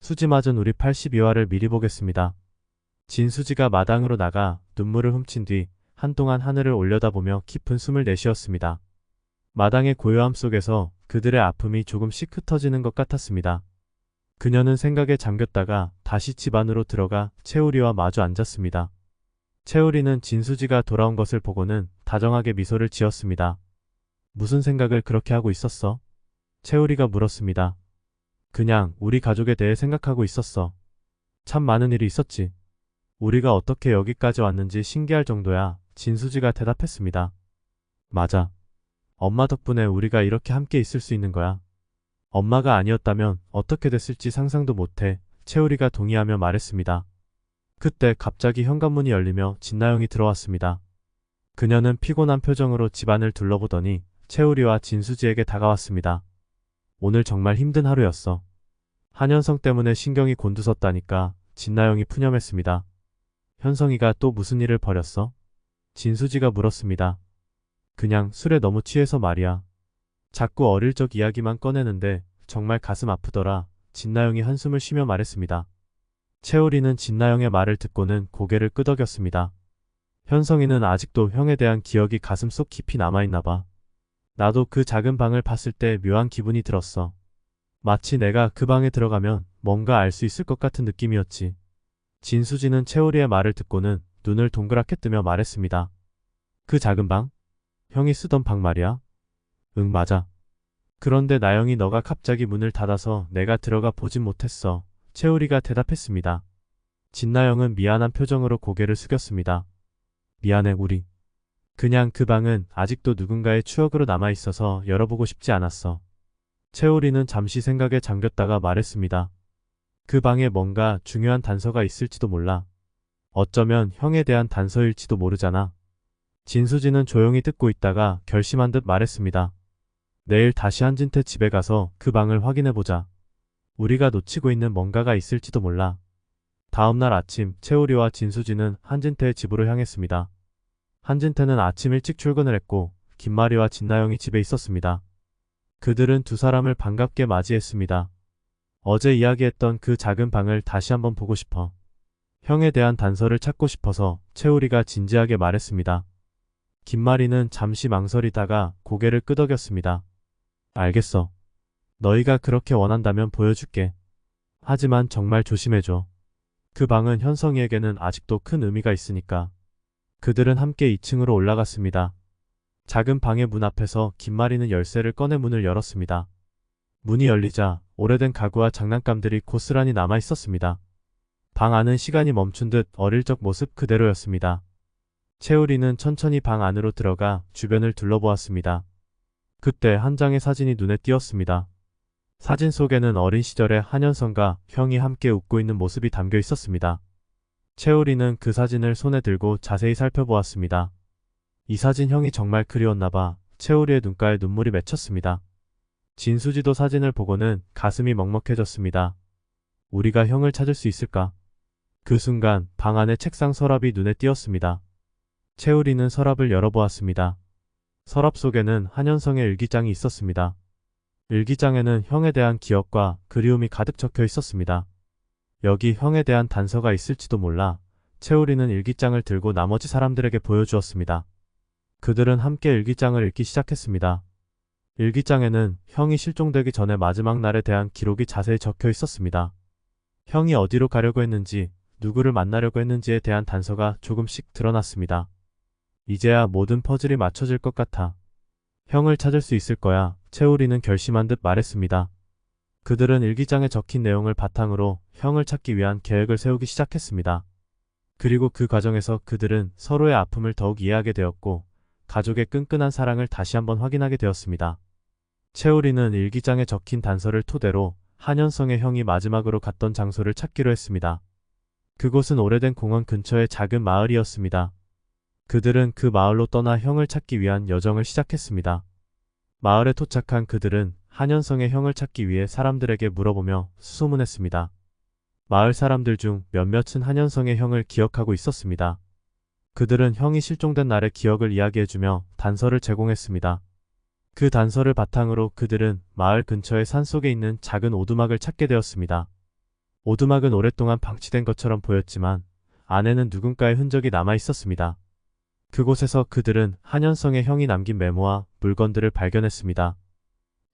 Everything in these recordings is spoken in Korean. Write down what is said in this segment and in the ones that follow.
수지 맞은 우리 82화를 미리 보겠습니다. 진수지가 마당으로 나가 눈물을 훔친 뒤 한동안 하늘을 올려다보며 깊은 숨을 내쉬었습니다. 마당의 고요함 속에서 그들의 아픔이 조금씩 흩어지는 것 같았습니다. 그녀는 생각에 잠겼다가 다시 집 안으로 들어가 채우리와 마주 앉았습니다. 채우리는 진수지가 돌아온 것을 보고는 다정하게 미소를 지었습니다. 무슨 생각을 그렇게 하고 있었어? 채우리가 물었습니다. 그냥 우리 가족에 대해 생각하고 있었어. 참 많은 일이 있었지. 우리가 어떻게 여기까지 왔는지 신기할 정도야. 진수지가 대답했습니다. 맞아. 엄마 덕분에 우리가 이렇게 함께 있을 수 있는 거야. 엄마가 아니었다면 어떻게 됐을지 상상도 못해. 채우리가 동의하며 말했습니다. 그때 갑자기 현관문이 열리며 진나영이 들어왔습니다. 그녀는 피곤한 표정으로 집안을 둘러보더니 채우리와 진수지에게 다가왔습니다. 오늘 정말 힘든 하루였어. 한현성 때문에 신경이 곤두섰다니까. 진나영이 푸념했습니다. 현성이가 또 무슨 일을 벌였어? 진수지가 물었습니다. 그냥 술에 너무 취해서 말이야. 자꾸 어릴 적 이야기만 꺼내는데 정말 가슴 아프더라. 진나영이 한숨을 쉬며 말했습니다. 채우리는 진나영의 말을 듣고는 고개를 끄덕였습니다. 현성이는 아직도 형에 대한 기억이 가슴속 깊이 남아있나 봐. 나도 그 작은 방을 봤을 때 묘한 기분이 들었어. 마치 내가 그 방에 들어가면 뭔가 알 수 있을 것 같은 느낌이었지. 진수지는 채우리의 말을 듣고는 눈을 동그랗게 뜨며 말했습니다. 그 작은 방? 형이 쓰던 방 말이야? 응, 맞아. 그런데 나영이 너가 갑자기 문을 닫아서 내가 들어가 보진 못했어. 채우리가 대답했습니다. 진나영은 미안한 표정으로 고개를 숙였습니다. 미안해, 우리. 그냥 그 방은 아직도 누군가의 추억으로 남아있어서 열어보고 싶지 않았어. 채우리는 잠시 생각에 잠겼다가 말했습니다. 그 방에 뭔가 중요한 단서가 있을지도 몰라. 어쩌면 형에 대한 단서일지도 모르잖아. 진수지는 조용히 듣고 있다가 결심한 듯 말했습니다. 내일 다시 한진태 집에 가서 그 방을 확인해보자. 우리가 놓치고 있는 뭔가가 있을지도 몰라. 다음날 아침 채우리와 진수지는 한진태의 집으로 향했습니다. 한진태는 아침 일찍 출근을 했고 김마리와 진나영이 집에 있었습니다. 그들은 두 사람을 반갑게 맞이했습니다. 어제 이야기했던 그 작은 방을 다시 한번 보고 싶어. 형에 대한 단서를 찾고 싶어서 채우리가 진지하게 말했습니다. 김마리는 잠시 망설이다가 고개를 끄덕였습니다. 알겠어. 너희가 그렇게 원한다면 보여줄게. 하지만 정말 조심해줘. 그 방은 현성이에게는 아직도 큰 의미가 있으니까. 그들은 함께 2층으로 올라갔습니다. 작은 방의 문 앞에서 김마리는 열쇠를 꺼내 문을 열었습니다. 문이 열리자 오래된 가구와 장난감들이 고스란히 남아 있었습니다. 방 안은 시간이 멈춘 듯 어릴 적 모습 그대로였습니다. 채우리는 천천히 방 안으로 들어가 주변을 둘러보았습니다. 그때 한 장의 사진이 눈에 띄었습니다. 사진 속에는 어린 시절의 한현성과 형이 함께 웃고 있는 모습이 담겨 있었습니다. 채우리는 그 사진을 손에 들고 자세히 살펴보았습니다. 이 사진 형이 정말 그리웠나 봐. 채우리의 눈가에 눈물이 맺혔습니다. 진수지도 사진을 보고는 가슴이 먹먹해졌습니다. 우리가 형을 찾을 수 있을까? 그 순간 방 안의 책상 서랍이 눈에 띄었습니다. 채우리는 서랍을 열어보았습니다. 서랍 속에는 한현성의 일기장이 있었습니다. 일기장에는 형에 대한 기억과 그리움이 가득 적혀 있었습니다. 여기 형에 대한 단서가 있을지도 몰라. 채우리는 일기장을 들고 나머지 사람들에게 보여주었습니다. 그들은 함께 일기장을 읽기 시작했습니다. 일기장에는 형이 실종되기 전의 마지막 날에 대한 기록이 자세히 적혀 있었습니다. 형이 어디로 가려고 했는지, 누구를 만나려고 했는지에 대한 단서가 조금씩 드러났습니다. 이제야 모든 퍼즐이 맞춰질 것 같아. 형을 찾을 수 있을 거야. 채우리는 결심한 듯 말했습니다. 그들은 일기장에 적힌 내용을 바탕으로 형을 찾기 위한 계획을 세우기 시작했습니다. 그리고 그 과정에서 그들은 서로의 아픔을 더욱 이해하게 되었고 가족의 끈끈한 사랑을 다시 한번 확인하게 되었습니다. 채우리는 일기장에 적힌 단서를 토대로 한현성의 형이 마지막으로 갔던 장소를 찾기로 했습니다. 그곳은 오래된 공원 근처의 작은 마을이었습니다. 그들은 그 마을로 떠나 형을 찾기 위한 여정을 시작했습니다. 마을에 도착한 그들은 한현성의 형을 찾기 위해 사람들에게 물어보며 수소문했습니다. 마을 사람들 중 몇몇은 한현성의 형을 기억하고 있었습니다. 그들은 형이 실종된 날의 기억을 이야기해주며 단서를 제공했습니다. 그 단서를 바탕으로 그들은 마을 근처의 산속에 있는 작은 오두막을 찾게 되었습니다. 오두막은 오랫동안 방치된 것처럼 보였지만 안에는 누군가의 흔적이 남아 있었습니다. 그곳에서 그들은 한현성의 형이 남긴 메모와 물건들을 발견했습니다.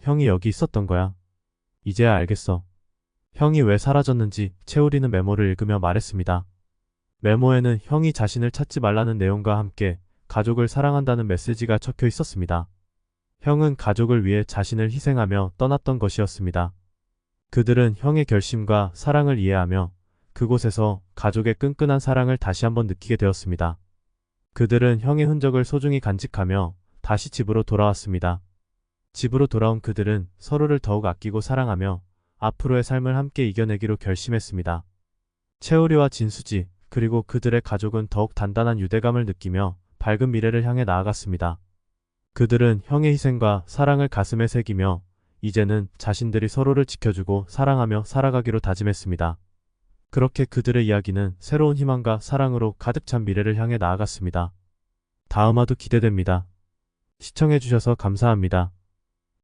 형이 여기 있었던 거야. 이제야 알겠어. 형이 왜 사라졌는지 채우리는 메모를 읽으며 말했습니다. 메모에는 형이 자신을 찾지 말라는 내용과 함께 가족을 사랑한다는 메시지가 적혀 있었습니다. 형은 가족을 위해 자신을 희생하며 떠났던 것이었습니다. 그들은 형의 결심과 사랑을 이해하며 그곳에서 가족의 끈끈한 사랑을 다시 한번 느끼게 되었습니다. 그들은 형의 흔적을 소중히 간직하며 다시 집으로 돌아왔습니다. 집으로 돌아온 그들은 서로를 더욱 아끼고 사랑하며 앞으로의 삶을 함께 이겨내기로 결심했습니다. 채우리와 진수지 그리고 그들의 가족은 더욱 단단한 유대감을 느끼며 밝은 미래를 향해 나아갔습니다. 그들은 형의 희생과 사랑을 가슴에 새기며 이제는 자신들이 서로를 지켜주고 사랑하며 살아가기로 다짐했습니다. 그렇게 그들의 이야기는 새로운 희망과 사랑으로 가득 찬 미래를 향해 나아갔습니다. 다음화도 기대됩니다. 시청해주셔서 감사합니다.